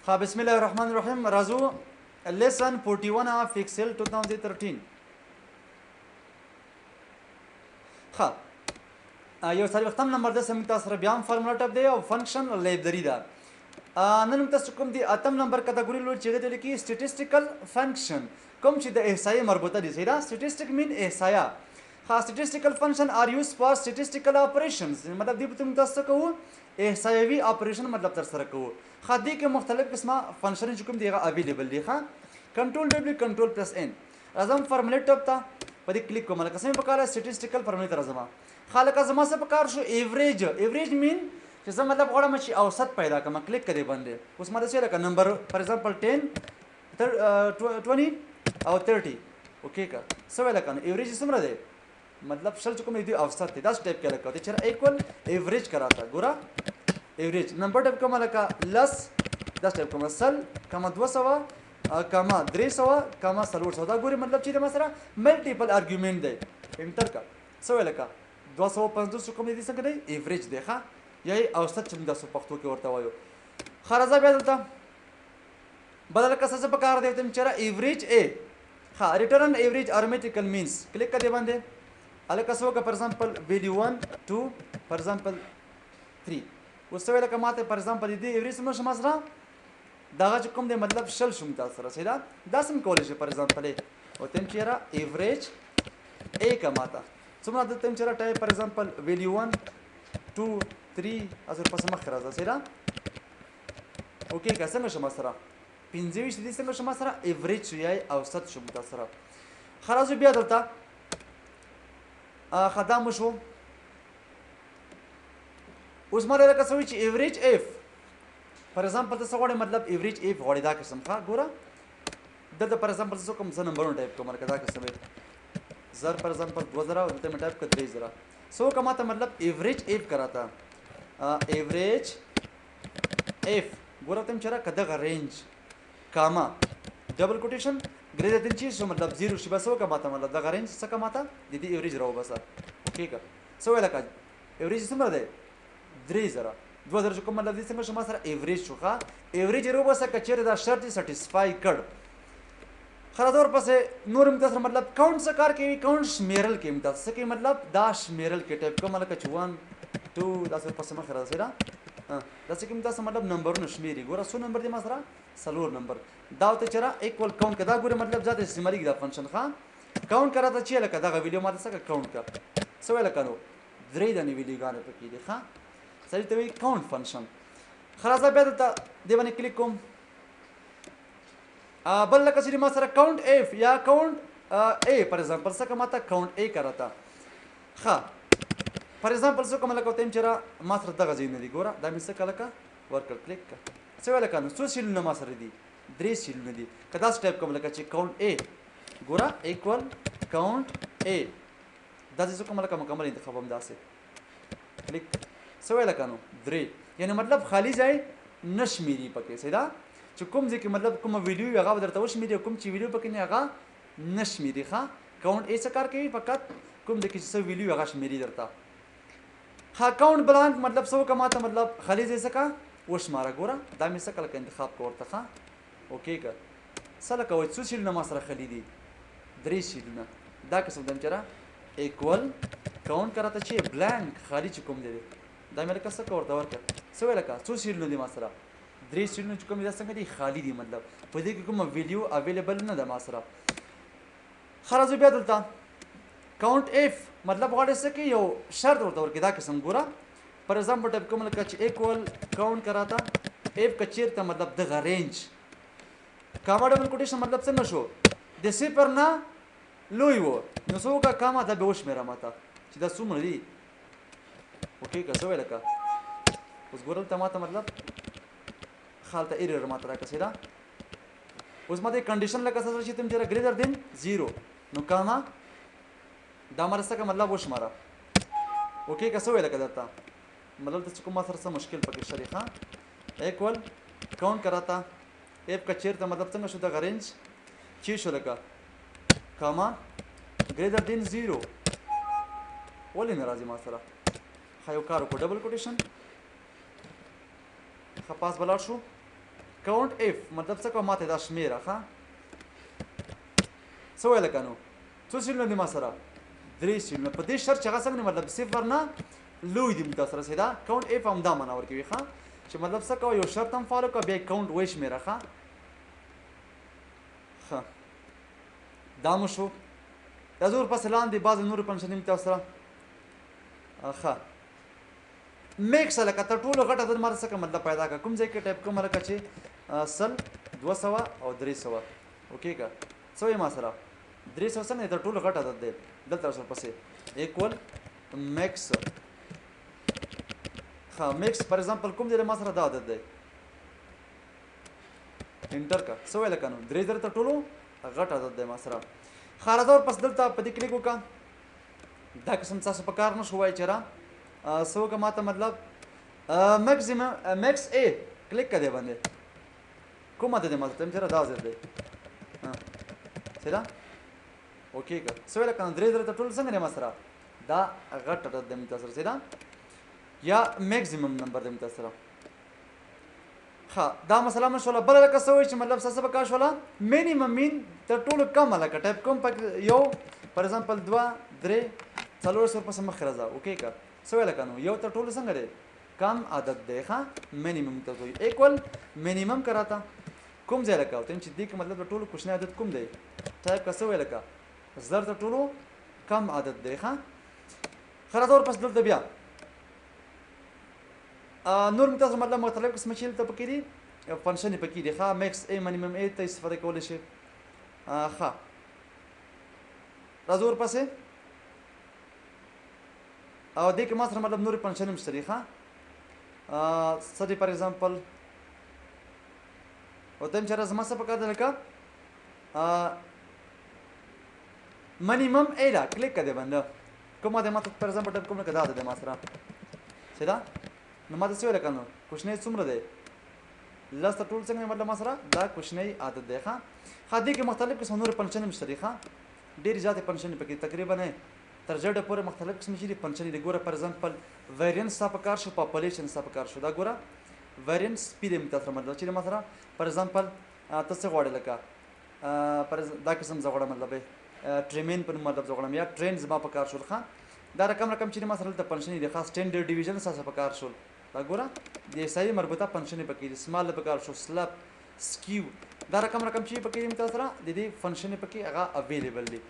ها بسم الله الرحمن الرحیم راځو lesson 41 of Excel 2013 ها یو څلوېښتم نمبر د سم تاسو سره بیا هم فارمولا ټاپ دی او فنکشن لایبرری ده نن موږ تاسو کوم دی اتم نمبر کټګوري لور چې د لیکي سټیټیسټیکل فنکشن کوم چې د احصایې مربوطه دي صحیح ده سټیټیسټیک مین احصایه ها سټیټیسټیکل فنکشن آر یوز فار سټیټیسټیکل اپریشنز مطلب دی په موږ تاسو کوو احصایوي اپریشن مطلب تر سره کوو ها دې کې مختلف قسمه فنکشن چې کوم دی هغه اویلیبل دي ها کنټرول ډبلیو کنټرول پلس ان راځم فارمولا ټاپ ته په دې کلیک کوم لکه څنګه په کار سټیټیسټیکل فارمولا ته راځم خالق زما څه په کار شو ایوریج مین چې زه مطلب غواړم چې اوسط پیدا کړم کلیک کړئ باندې اوس ماته څه لکه نمبر فار ایگزامپل 10 20 او 30 اوکې کا څه ویل کنه ایوریج څومره دی मतलब शल चुकम यदि औसत थे 10 टाइप के लगा होते चरा इक्वल एवरेज कराता गोरा एवरेज नंबर टाइप का लगा लस 10 टाइप का सल कमा 200 कमा 300 कमा सलूट सौदा गोरी मतलब चीज मसरा मल्टीपल आर्गुमेंट दे इंटर का सो लगा 250 चुकम यदि संग नहीं एवरेज देखा यही औसत चुम 200 पख्तो के वर्ता वायो खराजा बेदलता बदल का ससे पकार देते चरा एवरेज ए हां return average arithmetical means click कर दे बंदे अलग कसो का for example value 1 2 for example 3 उससे लका माते फॉर एग्जांपल दे एवरेज समझ मसरा दागा चुकम दे मतलब शल शुमता सरा सीधा 10 कॉलेज फॉर एग्जांपल और तम चेरा एवरेज ए का माता सुमना दे तम चेरा टाइप फॉर एग्जांपल वैल्यू 1 2 3 असर पस मखरा सीधा ओके का संग मसरा 25 दे संग मसरा एवरेज याय औसत शुमता सरा खराज बिया दलता خدام شو اوس مله لکه سوي چې ایوریج اف فار ایگزامپل تاسو غواړئ مطلب ایوریج اف غواړئ دا قسم ښه ګوره دلته فار ایگزامپل تاسو کوم څه نمبرونه ټایپ کوم لکه دا قسم زر فار ایگزامپل 2000 او دلته مې ټایپ کړ 3000 سو کا ماته مطلب ایوریج اف کراتا ایوریج اف ګوره تم چیرې کده رینج کاما ډبل کوټیشن ग्रेटर देन चीज मतलब 0 شي بس وکه ماته मतलब دا رینج څه کا ماته د دې ایوریج راو بس اوکې کا سو لکه ایوریج څومره دی 3000 2000 کوم मतलब دې څنګه شما سره ایوریج شوخه ایوریج راو بس کچره دا شرط سټیسفای کړ خرادور پسې نور متاثر मतलब کاونټ څه کار کوي کاونټ شمیرل کې متاثر کې मतलब دا شمیرل کې ټایپ کوم لکه 1 2 دا څه پسې مخ راځي دا دا څه کې متاثر मतलब نمبرونه شمیري ګوره سو نمبر دې ما سره سلور نمبر دا ته چر ایکوال کاونٹ کدا ګوره مطلب ذات استعمالي دا فنکشن خان کاونٹ کرا ته چې لکه دا ویډیو ما څه کاونٹ کا سو لکه نو درې د ویډیو غانه پکې دي ښا سړی ته وی کاونٹ فنکشن خلاصه به ته دی باندې کلیک کوم بل لکه چې ما سره کاونٹ اف یا کاونٹ ا فار ایگزامپل څه کومه تا کاونٹ ا کراتا ښا فار ایگزامپل څه کومه لکه تم چر ما سره دغه ځین دي ګوره دا مې څه کله کا ورکل کلیک کا څه ولا کنه څو شیلونه ما سره دي درې شیلونه دي کدا سټیپ کوم لکه چې کاونٹ ا ګوره ایکوال کاونٹ ا دا څه کوم لکه مکمل انتخاب هم داسې کلیک څه ولا کنه درې یعنی مطلب خالی ځای نشمیري پکې سیدا چې کوم ځکه مطلب کوم ویډیو هغه درته وشمیري کوم چې ویډیو پکې نه هغه نشمیري ښا کاونٹ ا څه کار کوي فقط کوم ځکه چې ویډیو هغه شمیري درته ها کاونٹ بلانک مطلب څه کماته مطلب خالی ځای څه کا وشماره ګوره دا مې څه کله انتخاب کوړته ښا اوکې کا سره کوي څو شیلونه ما سره خلی دي درې شیلونه دا قسم دم چر ایکوال کاونٹ کراته چې بلانک خالی چې کوم دی دا مې لکه څه کوړته ورکړه څه ویل کا څو شیلونه دي ما سره درې شیلونه چې کوم دي څنګه دي خالی دي مطلب په دې کې کوم ویډیو اویلیبل نه ده ما سره خرازو بیا دلته کاونٹ اف مطلب غواړي څه کې یو شرط ورته ورکړي دا قسم ګوره فار ایگزامپل ټاپ کوم لکه چې ایکوال کاونٹ کراتا اف کچیر ته مطلب د رینج کاما ډبل کوټیشن مطلب څنګه شو د صفر نه لوی و نو څو کا کاما د به وشمیره ماته چې دا څومره دي اوکې کا څه ویل کا اوس ګورل ته ماته مطلب خالته ایرر ماته راکسي دا اوس ماته کنډیشن لکه څه چې تم جره ګریټر دین 0 نو کاما دا مرسته کا مطلب وشماره اوکې کا څه ویل کا درته मतलब तो कोमा सर से मुश्किल पके शरीखा इक्वल काउंट कराता एफ का चेर तो मतलब څنګه شو دا رینج چی شو لکه کاما greater than 0 ولې ناراضي ما سره خایو کارو کو ډبل کوټیشن خپاس بلار شو count if مطلب څه کوه ماته دا شمیره ښه څه ویله که نو څو سیلونه دي ما سره 3 سیلونه په دې شرط چې هغه څنګه مطلب صفر نه لوی دي تا سره سیده count if هم دا معنا ورکوي ښه چې مطلب څه کوه یو شرط هم فالو کوه بیا count وایي شمیره ښه ښه دا مو شو دا زه ورپسې لاندې بعضې نورې فنکشنې مې تاسو سره ښه میکس لکه تر ټولو غټ عدد ما څه مطلب پیدا کړه کوم ځای کې ټایپ کوم لکه چې 100 200 او 300 اوکې که څه وایي ما سره 300 څنګه تر ټولو غټ عدد دی دلته ورپسې ایکول میکس ښه میکس فار ایگزامپل کوم دی ما سره دا عدد دی انټر کا څه ویل کنو 3000 تر ټولو غټ عدد دی ما سره ښه راځه ورپسې دلته په دې کلیک وکړه دا قسم تاسو په کار نه شو وایي چې را څه وکړه ما ته مطلب میکزیمم میکس ا کلیک کړه دې باندې کوم عدد دی ما ته چې را دا عدد دی سیده اوکې که څه ویل کنه 3000 تر ټولو څنګه دی ما سره دا غټ عدد دی مې تاسو سره سیده یا میکزیمم نمبر دی مې تاسو سره ها دا مسله من شوله بله لکه څه وایي چې مطلب څه پکار شوله مینیمم مین تر ټولو کمه لکه ټایپ کوم پکې یو فار ایگزامپل 2 3 څلور سره پسې مخکې راځه اوکې که څه ویل که نو یو تر ټولو څنګه دی کم عدد دی ښه مینیمم ته وایي ایکول مینیمم که راته کوم ځای لکه ته چې دې کې مطلب د ټولو کوچنی عدد کوم دی ټایپ که څه ویل که زر تر ټولو کم عدد دی ښه ښه راځه ورپسې دلته بیا نور مې تاسو مطلب مختلف قسمه چې دلته پکې دي فنکشنې پکې دي ښه میکس ا منیمم ا ته استفاده کولی شي ښه راځو ورپسې او دې کې ما سره مطلب نورې فنکشنې هم شته دي ښه څه دي فار ایگزامپل او ته هم چېرې زما څه پکار دی لکه منیمم ا ده کلیک کړه دې باندې کومه دی ما ته فار ایگزامپل ټایپ کوم لکه دا ده ما سره سیده نو ما ته څه ویل که نو کوچنی څومره دی لس تر ټولو څنګه مطلب ما سره دا کوچنی عادت دی ښه دې کې مختلف قسمه نورې فنکشنې هم شته دي ښه ډېرې زیاتې فنکشنې پکې تقریبا تر زړه پورې مختلف قسمې چې دي فنکشنې دي ګوره فار ایگزامپل ویریئنس ستا په کار شو پاپولیشن ستا په کار شو دا ګوره ویریئنس پی دی تا سره مطلب چې ما سره فار ایگزامپل ته څه غواړې لکه دا قسم زه غواړم مطلب ټریمین په نوم مطلب زه غواړم یا ټرین زما په کار شول ښه دا رقم چې ما سره دلته فنکشنې دي خاص سټینډرډ ډیویژن ستاسو په کار شول دا ګوره د احصایي مربوطه فنکشنې پکې دي سمال په کار شو سلپ سکیو دا رقم چې پکې دي تاسو سره د دې فنکشنې پکې هغه اویلیبل دي